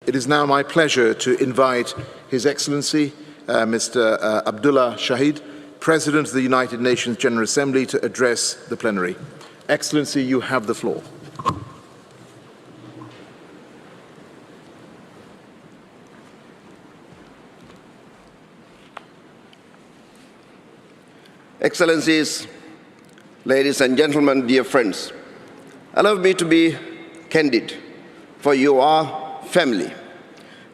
It is now my pleasure to invite His Excellency, Mr. Abdulla Shahid, President of the United Nations General Assembly, to address the plenary. Excellency, you have the floor. Excellencies, ladies and gentlemen, dear friends, allow me to be candid, for you are family.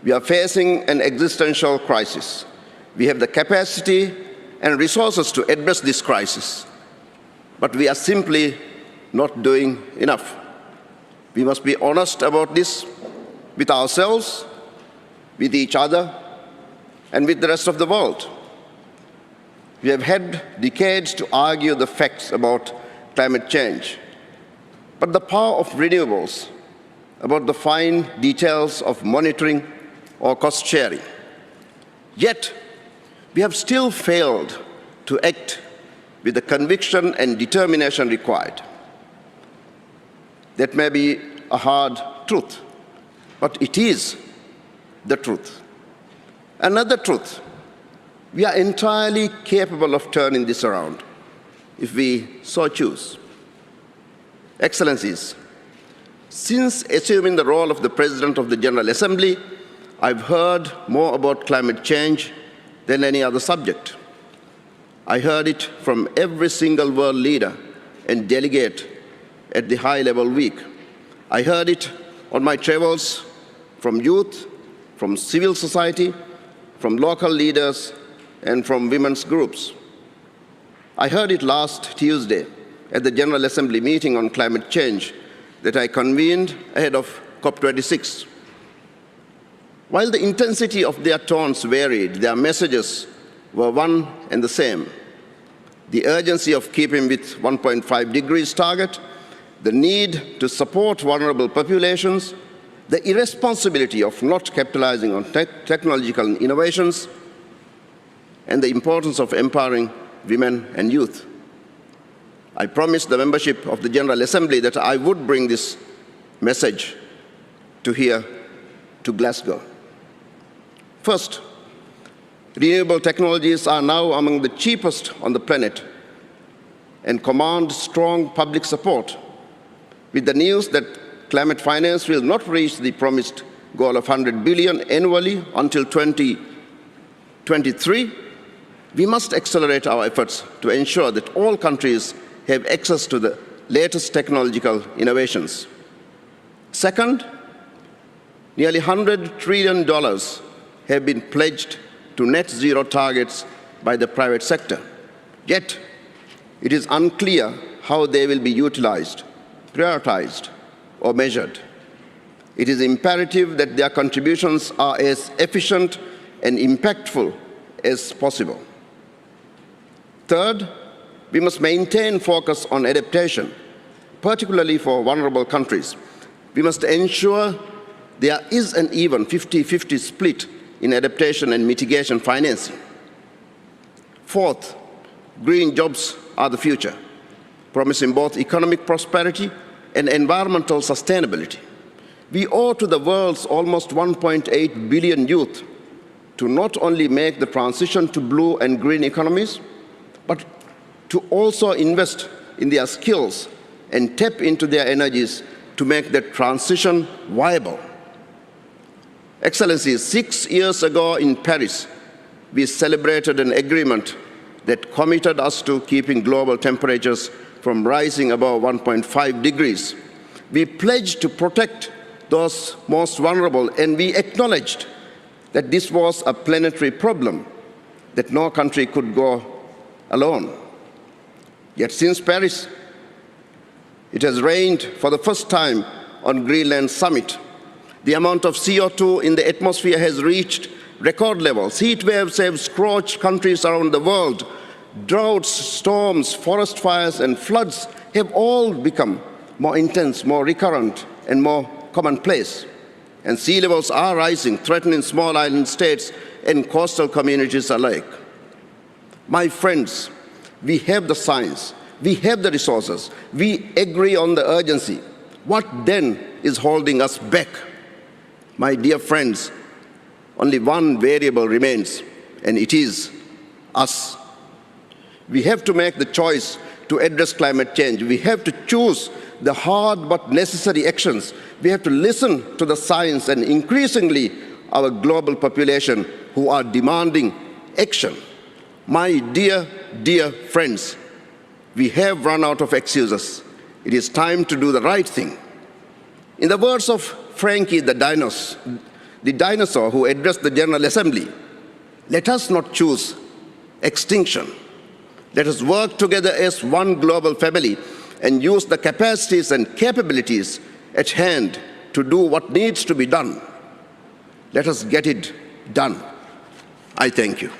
We are facing an existential crisis. We have the capacity and resources to address this crisis, but we are simply not doing enough. We must be honest about this with ourselves, with each other, and with the rest of the world. We have had decades to argue the facts about climate change, but the power of renewables, about the fine details of monitoring or cost sharing. Yet, we have still failed to act with the conviction and determination required. That may be a hard truth, but it is the truth. Another truth, we are entirely capable of turning this around if we so choose. Excellencies, since assuming the role of the President of the General Assembly, I've heard more about climate change than any other subject. I heard it from every single world leader and delegate at the high-level week. I heard it on my travels from youth, from civil society, from local leaders, and from women's groups. I heard it last Tuesday at the General Assembly meeting on climate change that I convened ahead of COP26. While the intensity of their tones varied, their messages were one and the same. The urgency of keeping with 1.5 degrees target, the need to support vulnerable populations, the irresponsibility of not capitalizing on technological innovations, and the importance of empowering women and youth. I promised the membership of the General Assembly that I would bring this message to Glasgow. First, renewable technologies are now among the cheapest on the planet and command strong public support. With the news that climate finance will not reach the promised goal of 100 billion annually until 2023, we must accelerate our efforts to ensure that all countries have access to the latest technological innovations. Second, nearly $100 trillion have been pledged to net zero targets by the private sector. Yet, it is unclear how they will be utilized, prioritized, or measured. It is imperative that their contributions are as efficient and impactful as possible. Third, we must maintain focus on adaptation, particularly for vulnerable countries. We must ensure there is an even 50-50 split in adaptation and mitigation financing. Fourth, green jobs are the future, promising both economic prosperity and environmental sustainability. We owe to the world's almost 1.8 billion youth to not only make the transition to blue and green economies, but to also invest in their skills and tap into their energies to make that transition viable. Excellencies, 6 years ago in Paris, we celebrated an agreement that committed us to keeping global temperatures from rising above 1.5 degrees. We pledged to protect those most vulnerable, and we acknowledged that this was a planetary problem, that no country could go alone. Yet since Paris, it has rained for the first time on Greenland summit. The amount of CO2 in the atmosphere has reached record levels. Heat waves have scorched countries around the world. Droughts, storms, forest fires, and floods have all become more intense, more recurrent, and more commonplace. And sea levels are rising, threatening small island states and coastal communities alike. My friends, we have the science, we have the resources, we agree on the urgency. What then is holding us back? My dear friends, only one variable remains, and it is us. We have to make the choice to address climate change. We have to choose the hard but necessary actions. We have to listen to the science and increasingly our global population who are demanding action. My dear, dear friends, we have run out of excuses. It is time to do the right thing. In the words of Frankie the dinosaur who addressed the General Assembly, let us not choose extinction. Let us work together as one global family and use the capacities and capabilities at hand to do what needs to be done. Let us get it done. I thank you.